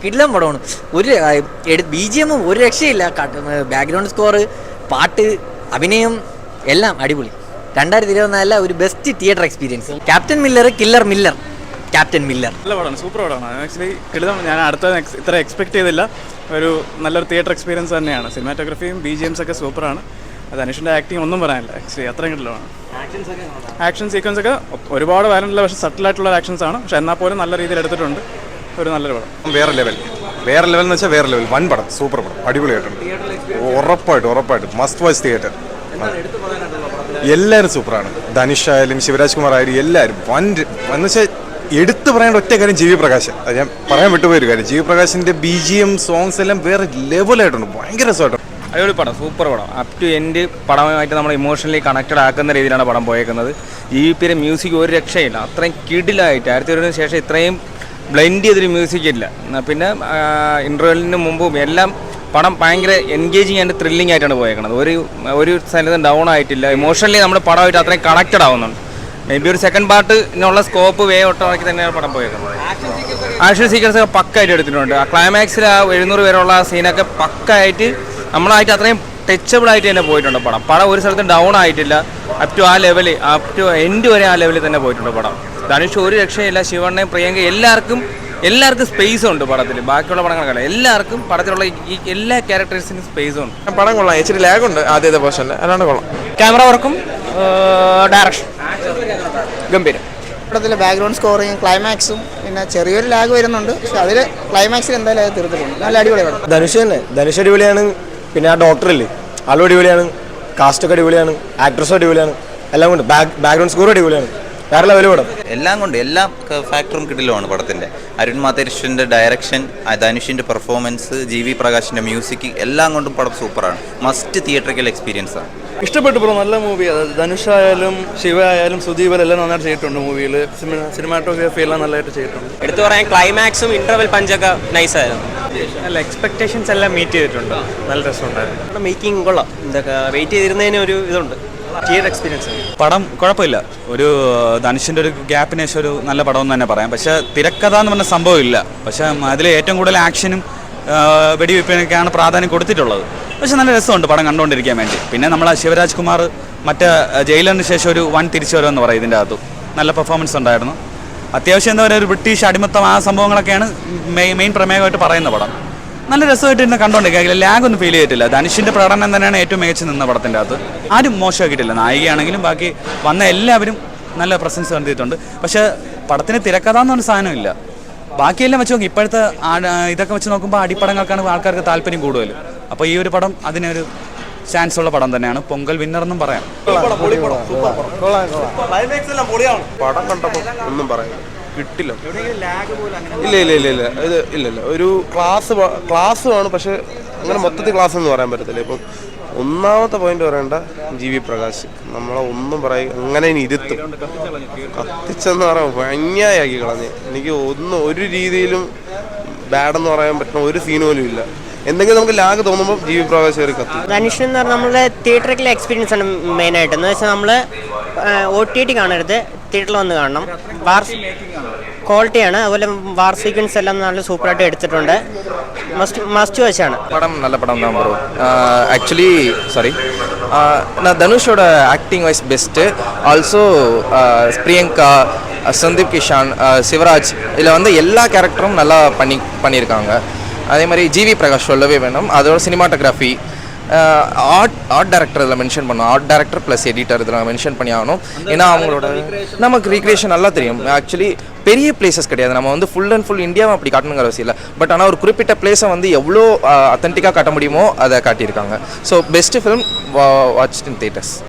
കിടിലം പടമാണ്. ഒരു BGM ഒരു രക്ഷയില്ല. ബാക്ക്ഗ്രൗണ്ട് സ്കോർ, പാട്ട്, അഭിനയം എല്ലാം അടിപൊളി. 2024 ഒരു best theatre experience. Captain Miller captain Miller നല്ല പടമാണ്, സൂപ്പർ പടമാണ്. ആക്ച്വലി കിടിലം. ഞാൻ അടുത്ത ഇത്ര എക്സ്പെക്ട് ചെയ്തില്ല. ഒരു നല്ലൊരു തിയേറ്റർ എക്സ്പീരിയൻസ് തന്നെയാണ്. സിനിമാറ്റോഗ്രഫിയും BGMs ഒക്കെ സൂപ്പറാണ്. അത് ധനുഷിൻ്റെ ആക്ടിങ് ഒന്നും പറയാനില്ല. ആക്ച്വലി അത്രയും കിടിലമാണ്. ആക്ഷൻ സീക്വൻസ് ഒക്കെ ഒരുപാട് വയലൻ്റില്ല, പക്ഷേ സട്ടിലായിട്ടുള്ള ആക്ഷൻസ് ആണ്. പക്ഷേ എന്നാൽ പോലും നല്ല രീതിയിൽ എടുത്തിട്ടുണ്ട്. ഒരു നല്ലൊരു പടം. വേറെ ലെവൽ എന്ന് വെച്ചാൽ വേറെ ലെവൽ. വൻ പടം, സൂപ്പർ പടം, അടിപൊളിയായിട്ടുണ്ട്. ഉറപ്പായിട്ടും മസ്റ്റ് വാച്ച് തിയേറ്റർ. എല്ലാവരും സൂപ്പറാണ്. ധനുഷ് ആയാലും ശിവരാജ് കുമാർ ആയാലും എല്ലാവരും എന്ന് വെച്ചാൽ എടുത്തു പറയേണ്ട ഒറ്റ കാര്യം GV പ്രകാശ്. അത് ഞാൻ പറയാൻ വിട്ടുപോയൊരു കാര്യം. GV പ്രകാശിൻ്റെ BGM സോങ്സ് എല്ലാം വേറെ ലെവലായിട്ടുണ്ട്. ഭയങ്കര രസമായിട്ടുണ്ട്. അതൊരു പടം, സൂപ്പർ പടം. അപ് ടു എൻഡ് പടമായിട്ട് നമ്മൾ ഇമോഷണലി കണക്റ്റഡ് ആക്കുന്ന രീതിയിലാണ് പടം പോയേക്കുന്നത്. GVPയുടെ മ്യൂസിക് ഒരു രക്ഷയില്ല. അത്രയും കിടിലായിട്ട് 2001 ശേഷം ഇത്രയും ബ്ലെൻഡ് ചെയ്തൊരു മ്യൂസിക് ഇല്ല. പിന്നെ ഇൻ്റർവെല്ലിന് മുമ്പും എല്ലാം പടം ഭയങ്കര എൻഗേജിങ് ആൻഡ് ത്രില്ലിംഗ് ആയിട്ടാണ് പോയേക്കുന്നത്. ഒരു സ്ഥലത്തും ഡൗൺ ആയിട്ടില്ല. ഇമോഷണലി നമ്മൾ പടമായിട്ട് അത്രയും കണക്റ്റഡ് ആവുന്നുണ്ട്. മേ ബി ഒരു സെക്കൻഡ് പാർട്ടിനുള്ള സ്കോപ്പ് ഒട്ടമാക്കി തന്നെയാണ് പടം പോയേക്കുന്നത്. ആക്ഷൻ സീക്വൻസ് ഒക്കെ പക്കായിട്ട് എടുത്തിട്ടുണ്ട്. ആ ക്ലൈമാക്സിൽ 700 പേരുള്ള സീനൊക്കെ പക്കായിട്ട് നമ്മളായിട്ട് അത്രയും ടച്ചബിൾ ആയിട്ട് തന്നെ പോയിട്ടുണ്ട് പടം ഒരു സ്ഥലത്തും ഡൗൺ ആയിട്ടില്ല. അപ് ടു എൻഡ് വരെ ആ ലെവലിൽ തന്നെ പോയിട്ടുണ്ട് പടം. ധനുഷ് ഒരു രക്ഷയില്ല. ശിവണ്ണയും പ്രിയങ്ക എല്ലാവർക്കും സ്പേസ് ഉണ്ട് പടത്തിൽ. ബാക്കിയുള്ള പടങ്ങളൊക്കെ എല്ലാവർക്കും പടത്തിലുള്ള ഈ എല്ലാ ക്യാരക്ടേഴ്സിനും സ്പേസ് ഉണ്ട്. പടം കൊള്ളാം. ഇച്ചിരി ലാഗ് ഉണ്ട് ആദ്യത്തെ പോർഷനിൽ, അല്ലാണ്ട് കൊള്ളാം. ക്യാമറ വർക്കും ഡയറക്ഷൻ ഗംഭീരം. പടത്തിലെ ബാക്ക്ഗ്രൗണ്ട് സ്കോറിങ്, ക്ലൈമാക്സും പിന്നെ ചെറിയൊരു ലാഗ് വരുന്നുണ്ട്. പക്ഷെ അതിൽ ക്ലൈമാക്സിൽ എന്തായാലും അത് തീർത്തിട്ടുണ്ട്. നല്ല അടിപൊളിയാണ്. ധനുഷ് അടിപൊളിയാണ്. പിന്നെ ആ ഡോക്ടറില്ലേ, ആളും അടിപൊളിയാണ്. കാസ്റ്റൊക്കെ അടിപൊളിയാണ്. ആക്ട്രസും അടിപൊളിയാണ്. എല്ലാം കൊണ്ട് ബാക്ക്ഗ്രൗണ്ട് സ്കോറും അടിപൊളിയാണ്. വേറെ ലെവൽ പടം. എല്ലാം കൊണ്ട് എല്ലാ ഫാക്ടറും കിടിലമാണ് പടത്തിൻ്റെ. അരുൺ മാതേശ്വരൻ്റെ ഡയറക്ഷൻ, ധനുഷിൻ്റെ പെർഫോമൻസ്, GV പ്രകാശിൻ്റെ മ്യൂസിക്, എല്ലാം കൊണ്ടും പടം സൂപ്പറാണ്. മസ്റ്റ് തിയേറ്ററിക്കൽ എക്സ്പീരിയൻസ് ആണ്. ഇഷ്ടപ്പെട്ടു പടം. നല്ല മൂവി. ധനുഷ് ആയാലും ശിവ ആയാലും സുദീപൻ എല്ലാം നന്നായിട്ട് ചെയ്തിട്ടുണ്ട് മൂവിയിൽ. സിനിമാറ്റോഗ്രാഫി എല്ലാം നല്ലതായിട്ട് ചെയ്തിട്ടുണ്ട്. എടുത്തു പറയാൻ ക്ലൈമാക്സും ഇന്റർവെൽ പഞ്ചൊക്കെ നൈസായിരുന്നു. നല്ല എക്സ്പെക്ടേഷൻസ് എല്ലാം മീറ്റ് ചെയ്തിട്ടുണ്ട്. നല്ല രസമുണ്ടായിരുന്നു. മേക്കിംഗ് കൊള്ളാം. എന്തൊക്കെ വെയിറ്റ് ചെയ്തിരുന്നതിന് ഒരു ഇതുണ്ട്. Theatre experience. പടം കുഴപ്പമില്ല. ഒരു ധനുഷിൻ്റെ ഒരു ഗ്യാപ്പിന് ശേഷം ഒരു നല്ല പടം എന്ന് തന്നെ പറയാം. പക്ഷേ തിരക്കഥ എന്ന് പറഞ്ഞ സംഭവം ഇല്ല. പക്ഷേ അതിൽ ഏറ്റവും കൂടുതൽ ആക്ഷനും വെടിവെപ്പിനൊക്കെയാണ് പ്രാധാന്യം കൊടുത്തിട്ടുള്ളത്. പക്ഷെ നല്ല രസമുണ്ട് പടം കണ്ടുകൊണ്ടിരിക്കാൻ വേണ്ടി. പിന്നെ നമ്മൾ ശിവരാജ് കുമാർ മറ്റേ ജയിലറിന് ശേഷം ഒരു വൺ തിരിച്ചു വരുമെന്ന് പറയും. ഇതിൻ്റെ അകത്തും നല്ല പെർഫോമൻസ് ഉണ്ടായിരുന്നു. അത്യാവശ്യം എന്താ പറയുക, ഒരു ബ്രിട്ടീഷ് അടിമത്തം ആ സംഭവങ്ങളൊക്കെയാണ് മെയിൻ പ്രമേയമായിട്ട് പറയുന്ന പടം. നല്ല രസമായിട്ട് തന്നെ കണ്ടുകൊണ്ടിരിക്കുക. ലാഗൊന്നും ഫീൽ ചെയ്തിട്ടില്ല. ധനുഷിൻ്റെ പ്രകടനം തന്നെയാണ് ഏറ്റവും മികച്ച് നിന്ന പടത്തിൻ്റെ അകത്ത്. ആരും മോശമാക്കിയിട്ടില്ല. നായികയാണെങ്കിലും ബാക്കി വന്ന എല്ലാവരും നല്ല പ്രസൻസ് കണ്ടിട്ടുണ്ട്. പക്ഷേ പടത്തിന് തിരക്കഥ എന്ന് പറഞ്ഞ സാധനമില്ല. ബാക്കിയെല്ലാം വെച്ച് നോക്കി ഇപ്പോഴത്തെ ഇതൊക്കെ വെച്ച് നോക്കുമ്പോൾ അടിപ്പടങ്ങൾക്കാണ് ആൾക്കാർക്ക് താല്പര്യം കൂടുതൽ. അപ്പോൾ ഈ ഒരു പടം അതിനൊരു ചാൻസ് ഉള്ള പടം തന്നെയാണ്. പൊങ്കൽ വിന്നർ എന്നും പറയാം. പടം കണ്ടപ്പോൾ ഒന്നും പറയാം കിട്ടില്ല. ഇല്ല ഒരു ക്ലാസ് ആണ്. പക്ഷെ അങ്ങനെ മൊത്തത്തിൽ ക്ലാസ് എന്ന് പറയാൻ പറ്റത്തില്ല. ഇപ്പം ഒന്നാമത്തെ പോയിന്റ് പറയേണ്ട GV പ്രകാശ് നമ്മളെ ഒന്നും പറയും അങ്ങനെ ഇരുത്തും. കത്തിച്ചെന്ന് പറയാൻ ഭംഗിയാക്കി കളഞ്ഞ്. എനിക്ക് ഒരു രീതിയിലും ബാഡെന്ന് പറയാൻ പറ്റുന്ന ഒരു സീൻ പോലും ഇല്ല. എന്തെങ്കിലും നമുക്ക് ലാഗ് തോന്നുമ്പോൾ GV പ്രകാശ് കയറി കത്തി. ധനുഷ് എന്ന് പറഞ്ഞാൽ നമ്മുടെ തിയേറ്ററിലെ എക്സ്പീരിയൻസ് ആണ് മെയിനായിട്ട്. എന്ന് വെച്ചാൽ നമ്മൾ OTT കാണരുത്, തിയേറ്ററിൽ വന്ന് കാണണം. ക്വാളിറ്റിയാണ്. അതുപോലെ വാർ സീക്വൻസ് എല്ലാം നല്ല സൂപ്പറായിട്ട് എടുത്തിട്ടുണ്ട്. മസ്റ്റ് വാച്ചാണ്. படம் நல்ல படம் தான் ப்ரோ. ஆக்சுவலி நான் தனுஷோட acting wise best. Also Priyanka, Sandeep Kishan, Shivaraj இதில் வந்து எல்லா கேரக்டரும் நல்லா பண்ணியிருக்காங்க. அதே மாதிரி GV பிரகாஷ் சொல்லவே வேணும். அதோட சினிமாட்டோகிராஃபி, ஆர்ட் டைரக்டர் இதில் மென்ஷன் பண்ணுவோம். ஆர்ட் டைரக்டர் ப்ளஸ் எடிட்டர் இதில் மென்ஷன் பண்ணி ஆகணும். ஏன்னா அவங்களோட நமக்கு ரீக்ரியேஷன் நல்லா தெரியும். ஆக்சுவலி பெரிய பிளேசஸ் கிடையாது. நம்ம வந்து ஃபுல் அண்ட் ஃபுல் இந்தியாவை அப்படி காட்டணுங்கிற அவசியம் இல்லை. பட் ஆனால் ஒரு குறிப்பிட்ட பிளேஸை வந்து எவ்வளோ அத்தன்டிக்காக காட்ட முடியுமோ அதை காட்டியிருக்காங்க. So best film watched in theatres.